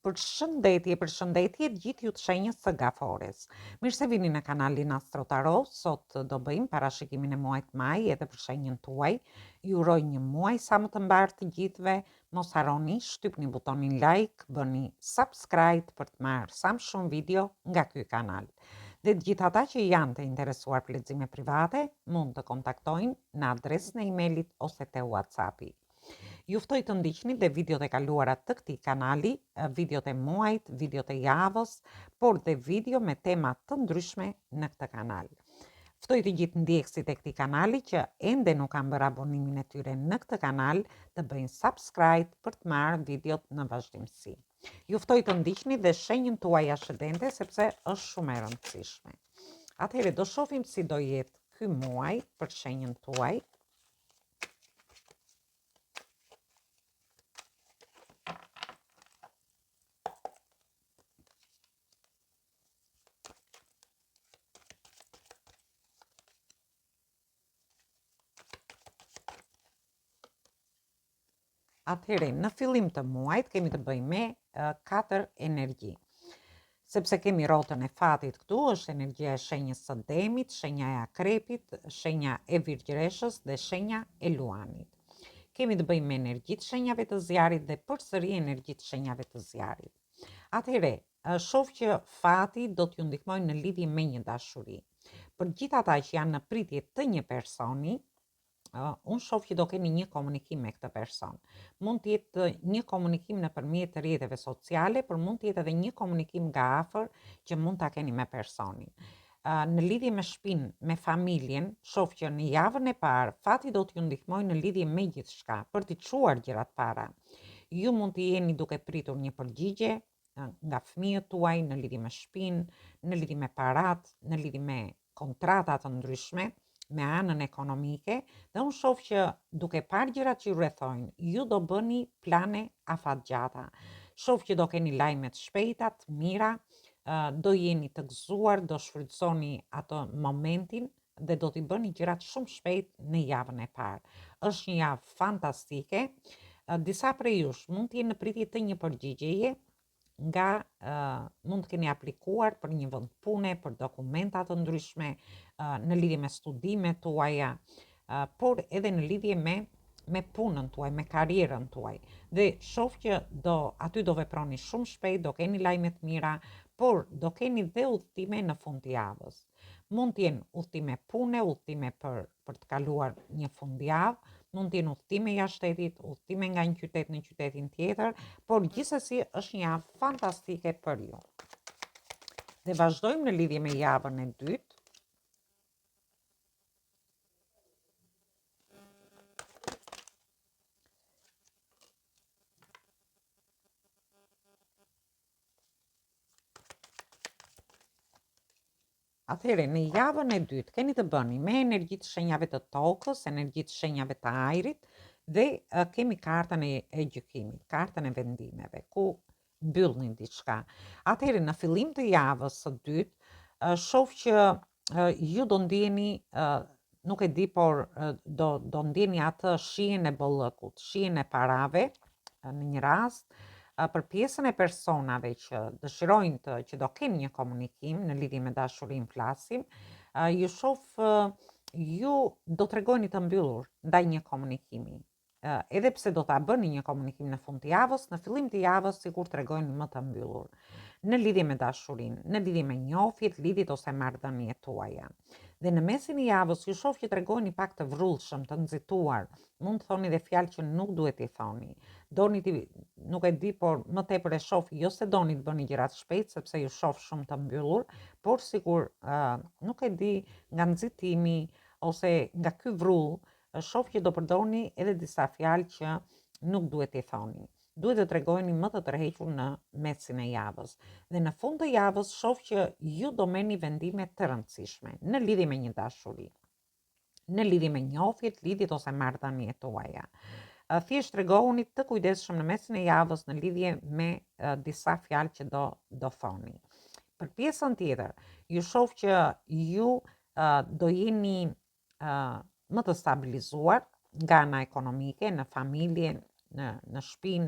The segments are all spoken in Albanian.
Përshëndetje gjithë ju të shenjës së Gafores. Mirë se vini në kanalin Astro Tarot. Sot do bëjmë parashikimin e muajit maj edhe për shenjën tuaj. Ju uroj një muaj sa më të mbar të gjithëve. Mos harroni shtypni butonin like, bëni subscribe për të marrë sa më shumë video nga ky kanal. Dhe të gjithë ata që janë të interesuar për lexime private, mund të kontaktojnë në adresën e emailit ose te WhatsAppi. Ju ftoj të ndiqni dhe videot e kaluara të këtij kanali, videot e muajit, videot e javës, por dhe video me tema të ndryshme në këtë kanal. Ftoj të gjithë ndjekësit e këtij kanali që ende nuk kanë bërë abonimin e tyre në këtë kanal të bëjnë subscribe për të marrë videot në vazhdimsi. Ju ftoj të ndiqni dhe shenjën tuaj ascendente sepse është shumë e rëndësishme. Atëherë do shohim si do jetë ky muaj për shenjën tuaj. Atëherë, në fillim të muajit kemi të bëjmë me 4 energji. Sepse kemi rrotën e fatit këtu, është energjia e shenjës së Demit, shenja e Akrepit, shenja e Virgjëreshës dhe shenja e Luanit. Kemi të bëjmë me energjitë shenjave të Zjarit dhe përsëri energjitë shenjave të Zjarit. Atëherë, shoh që fati do t'ju ndihmojë në lidhje me një dashuri. Për gjithë ata që janë në pritje të një personi, unë shoh që do keni një komunikim me këtë person. Mund të jetë një komunikim nëpërmjet rrjeteve sociale, por mund të jetë edhe një komunikim nga afër që mund ta keni me personin. Në lidhje me shtëpinë, me familjen, shoh që në javën e parë fati do t'ju ndihmojë në lidhje me gjithçka, për t'i çuar gjërat para. Ju mund të jeni duke pritur një përgjigje nga fëmijët tuaj në lidhje me shtëpinë, në lidhje me parat, në lidhje me kontrata të ndryshme, me anën ekonomike, dhe unë shoh që duke parë gjërat që ju rrethojnë, ju do bëni plane afatgjata. Shoh që do keni lajme të shpejta, të mira, do jeni të gëzuar, do shfrytësoni ato momentin dhe do t'i bëni gjërat shumë shpejt në javën e parë. Është një javë fantastike. Disa prej jush mund të jenë në pritje të një përgjigjeje nga mund të keni aplikuar për një vend pune, për dokumenta të ndryshme, në lidhje me studimet tuaja, por edhe në lidhje me punën tuaj, me karrierën tuaj. Dhe shoh që aty do veproni shumë shpejt, do keni lajme të mira, por do keni dhe udhëtime në fund të javës. Mund të jenë udhëtime pune, udhëtime për të kaluar një fundjavë, mund të jenë udhëtime jashtë shtetit, udhëtime nga një qytet në qytetin tjetër, por gjithsesi është një javë fantastike për ju. Dhe vazhdojmë në lidhje me javën e dytë. Atëherë, në javën e dytë keni të bëni me energjitë shenjave të tokës, energjitë shenjave të ajrit dhe kemi kartën e gjykimit, kartën e vendimeve, ku mbyllni diçka. Atëherë, në fillim të javës së dytë, shoh që ju do ndjeni, nuk e di, por do ndjeni atë shijen e bollëkut, shijen e parave në një rast. Për pjesën e personave që dëshirojnë që do kenë një komunikim në lidhje me dashurinë flasim, ju shoh ju do t'rregojeni të mbyllur ndaj një komunikimi. Edhe pse do ta bëni një komunikim në fund të javës, në fillim të javës sikur t'rregojeni më të mbyllur në lidhje me dashurinë, në lidhje me njohjet, lidhjet ose marrëdhëniet tuaja. Dhe në mesin e javës ju shoh që t'rregojeni pak të vrrullshëm, të nxituar, mund të thoni dhe fjalë që nuk duhet t'i thoni. Doni nuk e di, por më tepër e shoh jo se doni të bëni gjërat shpejt, sepse ju shoh shumë të mbyllur, por sikur nuk e di, nga nxitimi ose nga ky vrull, shoh që do përdorni edhe disa fjalë që nuk duhet t'i thoni. Duhet të tregojeni më të tërhequr në mesin e javës. Dhe në fund të javës shoh që ju do merrni vendime të rëndësishme në lidhje me një dashuri, në lidhje me njohjet, lidhjet ose marrëdhëniet tuaja. Thjesht tregohuni të kujdesshëm në mesin e javës në lidhje me disa fjalë që do thoni. Për pjesën tjetër, ju shoh që ju do jeni më të stabilizuar nga ana ekonomike, në familje, në shtëpi,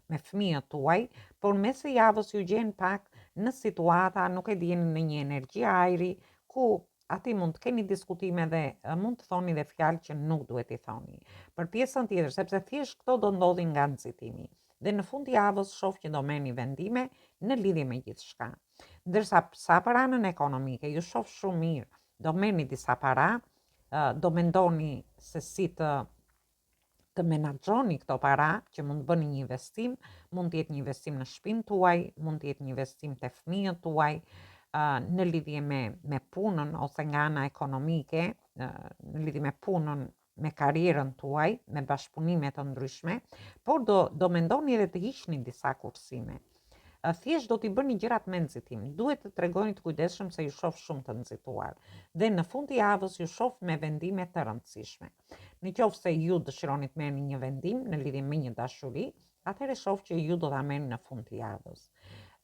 me fëmijët tuaj, por mes së javës ju gjen pak në situata, nuk e dini, në një energji ajri, ku ati mund të keni diskutime dhe mund të thoni dhe fjalë që nuk duhet i thoni. Për pjesën tjetër, sepse thjesht këto do ndodhin nga nxitimi. Dhe në fund javës shoh që do merrni vendime në lidhje me gjithçka. Ndërsa sa për anën ekonomike, ju shoh shumë mirë, do merrni disa para, do mendoni se si të menaxhoni këto para, që mund të bëni një investim, mund të jetë një investim në shtëpinë tuaj, mund të jetë një investim te fëmijët tuaj, në lidhje me punën ose nga ana ekonomike, në lidhje me punën, me karrierën tuaj, me bashkëpunime të ndryshme, por do mendoni edhe të hiqni disa kursime. Thjesht do t'i bëni gjërat me nxitim. Duhet të tregoni të kujdesshëm se ju shoh shumë të nxituar. Dhe në fund të javës ju shoh me vendime të rëndësishme. Në qoftë se ju dëshironi të merrni një vendim në lidhje me një dashuri, atëherë shoh që ju do ta merrni në fund të javës.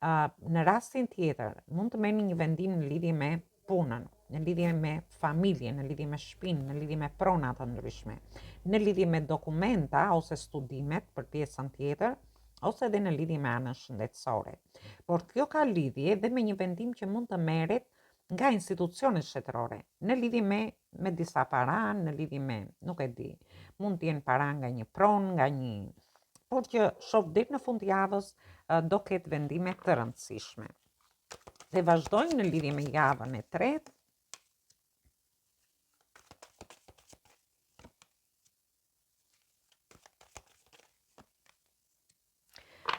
Në rastin tjetër, mund të merrni një vendim në lidhje me punën, në lidhje me familjen, në lidhje me shtëpinë, në lidhje me prona të ndryshme, në lidhje me dokumenta ose studimet për pjesën tjetër, ose edhe në lidhje me anën shëndetësore. Por kjo ka lidhje dhe me një vendim që mund të merret nga institucionet shtetërore, në lidhje me disa para, në lidhje me, nuk e di, mund të jenë para nga një pronë, nga një, por që shoh deri në fund të javës do ketë vendime të rëndësishme. Dhe vazhdojmë në lidhje me javën e tretë.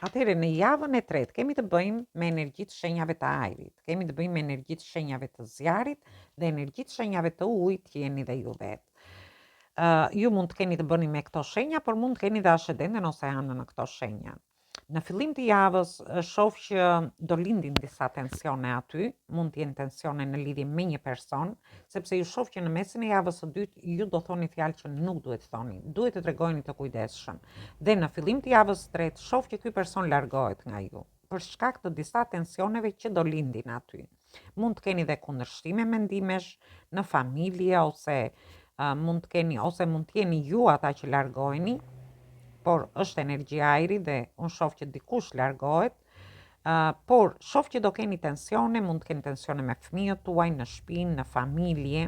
Atëherë në javën e tretë kemi të bëjmë me energjitë shenjave të ajrit, kemi të bëjmë me energjitë shenjave të zjarit dhe energjitë shenjave të ujit që jeni dhe ju vetë. Ju mund të keni të bëni me këto shenja, por mund të keni dhe ascendenten ose anën në këto shenja. Në fillim të javës shoh që do lindin disa tensione aty, mund të jenë tensione në lidhje me një person, sepse ju shoh që në mesin e javës së dytë ju do thoni fjalë që nuk duhet thoni, duhet të tregoni të kujdesshëm. Dhe në fillim të javës së tretë shoh që ky person largohet nga ju për shkak të disa tensioneve që do lindin aty. Mund të keni dhe kundërshtime mendimesh në familje ose mund të jeni ju ata që largoheni, por është energjia ajri dhe unë shoh që dikush largohet, por shoh që do keni tensione, mund të keni tensione me fëmijët tuaj, në shtëpinë, në familje.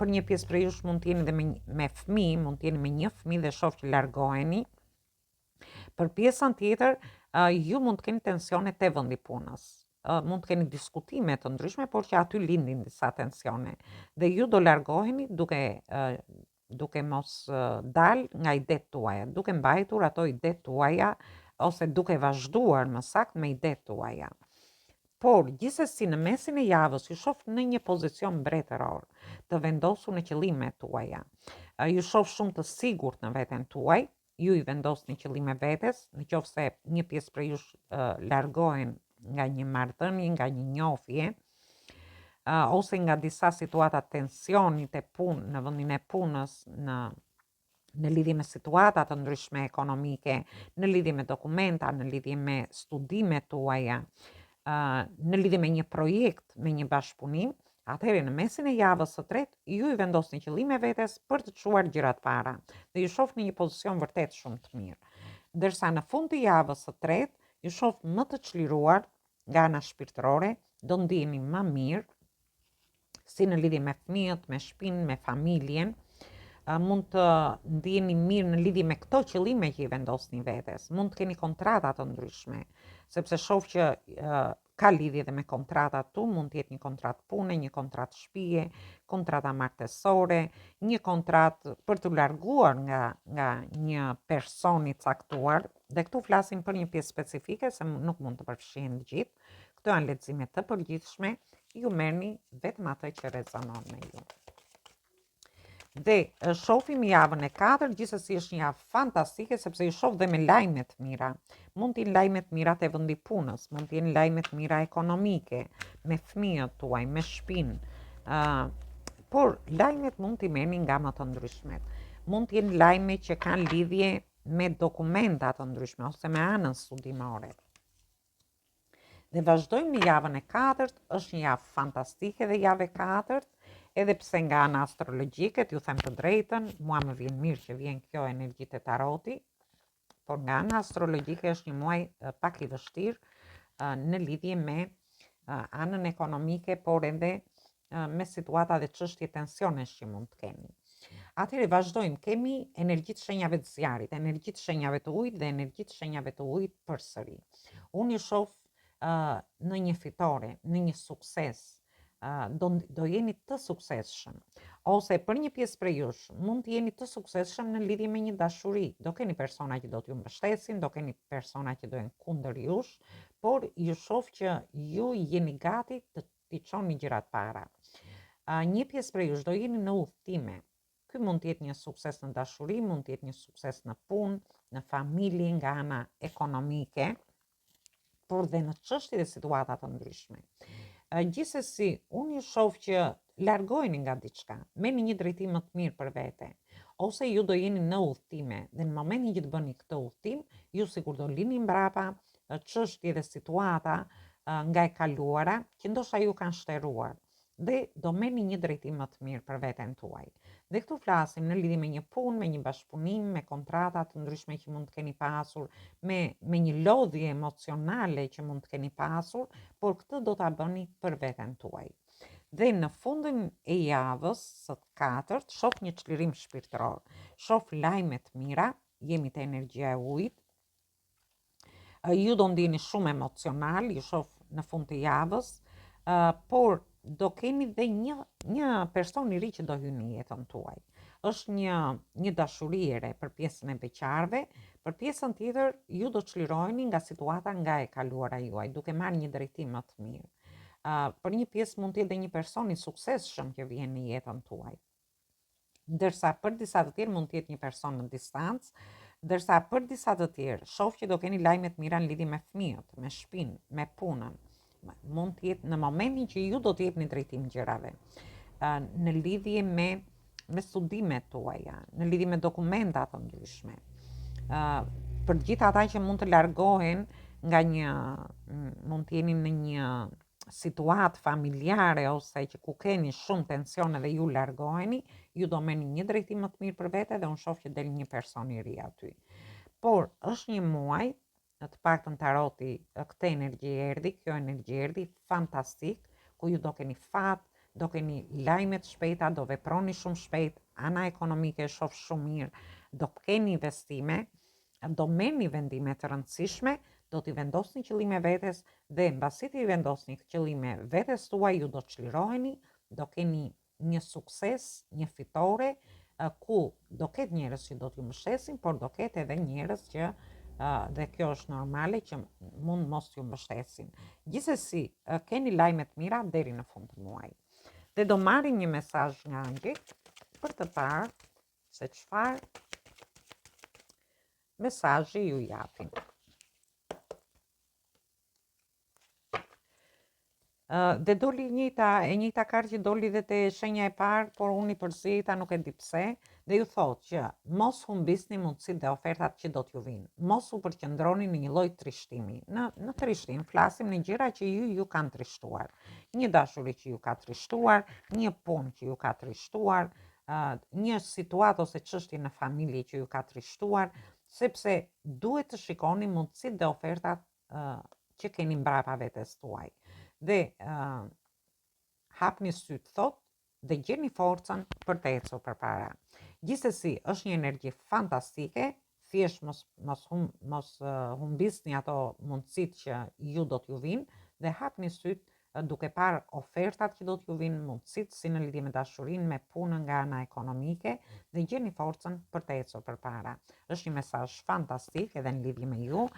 Për një pjesë prej jush mund të jeni dhe me fëmijë, mund të jeni me një fëmijë dhe shoh që largoheni. Për pjesën tjetër, ju mund të keni tensione te vendi punës. Mund të keni diskutime të ndryshme, por që aty lindin disa tensione. Dhe ju do largoheni duke mos dal nga idet tuaja, duke mbajtur ato idet tuaja, ose duke vazhduar më saktë me idet tuaja. Por, gjithsesi në mesin e javës, ju shoh në një pozicion mbretëror, të vendosur në qëllimet tuaja. Ju shoh shumë të sigurt në veten tuaj, ju i vendosni qëllime vetes, në qoftë se një pjesë prej jush largohen nga një marrëdhënie, nga një njohje, ose nga disa situata tensioni te punë, në vendin e punës, në lidhje me situata të ndryshme ekonomike, në lidhje me dokumenta, në lidhje me studimet tuaja, në lidhje me një projekt, me një bashkëpunim, atëherë në mesin e javës së tretë ju i vendosni qëllime vetes për të çuar gjërat para dhe ju shoh në një pozicion vërtet shumë të mirë. Ndërsa në fund të javës së tretë ju shoh më të çliruar nga ana shpirtërore, do ndiheni më mirë, si në lidhje me fëmijët, me shtëpinë, me familjen, mund të ndiheni mirë në lidhje me këto qëllime që i vendosni vetes. Mund të keni kontrata të ndryshme, sepse shoh që ka lidhje dhe me kontratat tu, mund të jetë një kontratë pune, një kontratë shtëpie, kontrata martesore, një kontratë për të larguar nga një person i caktuar, dhe këtu flasim për një pjesë specifike, se nuk mund të përfshihen të gjithë. Këto janë lexime të përgjithshme, ju merrni vetëm atë që rezonon me ju. Dhe shohim javën e 4, gjithsesi është një javë fantastike sepse ju shoh dhe me lajme të mira. Mund të jenë lajme të mira te vendi punës, mund të jenë lajme të mira ekonomike, me fëmijët tuaj, me shtëpinë. Por lajmet mund t'i merrni nga më të ndryshmet. Mund të jenë lajme që kanë lidhje me dokumenta të ndryshme ose me anën studimore. Dhe vazhdojmë në javën e 4, është një javë fantastike dhe javë e 4, edhe pse nga ana astrologjike, ju them të drejtën, mua më vjen mirë që vjen kjo energjitë e taroti, por nga ana astrologjike është një muaj pak i vështirë në lidhje me anën ekonomike, por edhe me situata dhe çështje tensionesh që mund të keni. Atëherë vazhdojmë, kemi energjitë shenjave të zjarit, energjitë shenjave të ujit dhe energjitë shenjave të ujit përsëri. Unë i shoh në një fitore, në një sukses, do jeni të suksesshëm, ose për një pjesë prej jush mund të jeni të suksesshëm në lidhje me një dashuri. Do keni persona që do t'ju mbështesin, do keni persona që do jenë kundër jush, por ju shoh që ju jeni gati të t'i çoni gjërat para. Një pjesë prej jush do jeni në udhëtime. Ky mund të jetë një sukses në dashuri, mund të jetë një sukses në punë, në familje, nga ana ekonomike, por dhe në çështje dhe situata të ndryshme. Gjithsesi, unë ju shoh që largoheni nga diçka, merrni një drejtim më të mirë për vete, ose ju do jeni në udhëtime dhe në momentin që të bëni këtë udhëtim, ju sikur do lini mbrapa çështje dhe situata nga e kaluara që ndoshta ju kanë shtërruar dhe do merrni një drejtim më të mirë për veten tuaj. Dhe këtu flasim në lidhje me një punë, me një bashkëpunim, me kontrata të ndryshme që mund të keni pasur, me një lodhje emocionale që mund të keni pasur, por këtë do ta bëni për veten tuaj. Dhe në fundin e javës së katërt shoh një çlirim shpirtëror, shoh lajme të mira, jemi te energjia e ujit. Ju do ndjeni shumë emocional, ju shoh në fund të javës, por do keni dhe një person i ri që do hyjë në jetën tuaj. Është një dashuri e re për pjesën e beqarëve, për pjesën tjetër ju do çliroheni nga situata nga e kaluara juaj, duke marrë një drejtim më të mirë. Për një pjesë mund të jetë dhe një person i suksesshëm që vjen në jetën tuaj. Ndërsa për disa të tjerë mund të jetë një person në distancë, ndërsa për disa të tjerë shoh që do keni lajme të mira në lidhje me fëmijët, me shtëpinë, me punën. Mund të jetë në momentin që ju do të jepni drejtim gjërave, në lidhje me studimet tuaja, në lidhje me dokumenta të ndryshme. Për gjithë ata që mund të largohen nga mund të jeni në një situatë familjare ose që ku keni shumë tensione dhe ju largoheni, ju do merrni një drejtim më të mirë për vete dhe unë shoh që del një person i ri aty. Por është një muaj, në të paktën taroti këtë energji erdhi, kjo energji erdhi fantastik, ku ju do keni fat, do keni lajme të shpejta, do veproni shumë shpejt, ana ekonomike e shoh shumë mirë, do keni investime, do merrni vendime të rëndësishme, do t'i vendosni qëllime vetes dhe mbasi t'i vendosni qëllime vetes tuaj, ju do çliroheni, do keni një sukses, një fitore, ku do ketë njerëz që do t'ju mbështesin, por do ketë edhe njerëz që dhe kjo është normale që mund mos t'ju mbështesin. Gjithsesi, keni lajme të mira deri në fund të muajit. Dhe do marrim një mesazh nga angjëjt për të parë se çfarë mesazhi ju japin. Dhe doli e njëjta kartë që doli dhe te shenja e parë, por unë i përzita nuk e di pse, dhe ju thotë që mos humbisni mundësitë dhe ofertat që do t'ju vinë. Mos u përqendroni në një lloj trishtimi. Në trishtim flasim në gjëra që ju kanë trishtuar. Një dashuri që ju ka trishtuar, një punë që ju ka trishtuar, një situatë ose çështje në familje që ju ka trishtuar, sepse duhet të shikoni mundësitë dhe ofertat që keni mbrapa vetes tuaj. Dhe hapni syt thot dhe gjeni forcën për të ecur përpara. Gjithsesi, është një energji fantastike, thjesht mos humbisni ato mundësitë që ju do t'ju vinë dhe hapni syt duke parë ofertat që do t'ju vinë, mundësitë si në lidhje me dashurinë, me punën nga ana ekonomike dhe gjeni forcën për të ecur përpara. Është një mesazh fantastik edhe në lidhje me ju.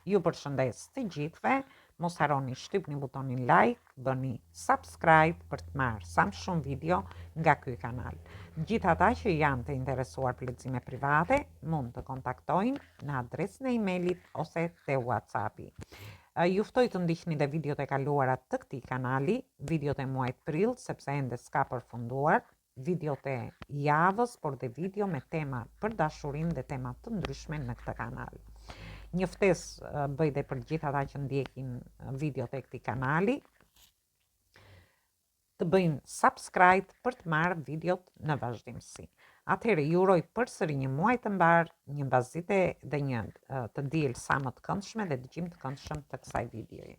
Ju përshëndes të gjithëve. Mos harroni shtypni butonin like, bëni subscribe për të marrë sa më shumë video nga ky kanal. Gjithë ata që janë të interesuar për lexime private mund të kontaktojnë në adresën e emailit ose te WhatsAppi. Ju ftoj të ndiqni dhe videot e kaluara të këtij kanali, videot e muajit prill, sepse ende s'ka përfunduar, videot e javës, por dhe video me tema për dashurinë dhe tema të ndryshme në këtë kanal. Një ftesë bëj dhe për gjithë ata që ndjekin videot e këtij kanali, të bëjnë subscribe për të marrë videot në vazhdimsi. Atëherë, ju uroj përsëri një muaj të mbar, një mbasdite dhe një të diel sa më të këndshme dhe dëgjim të këndshëm të kësaj videoje.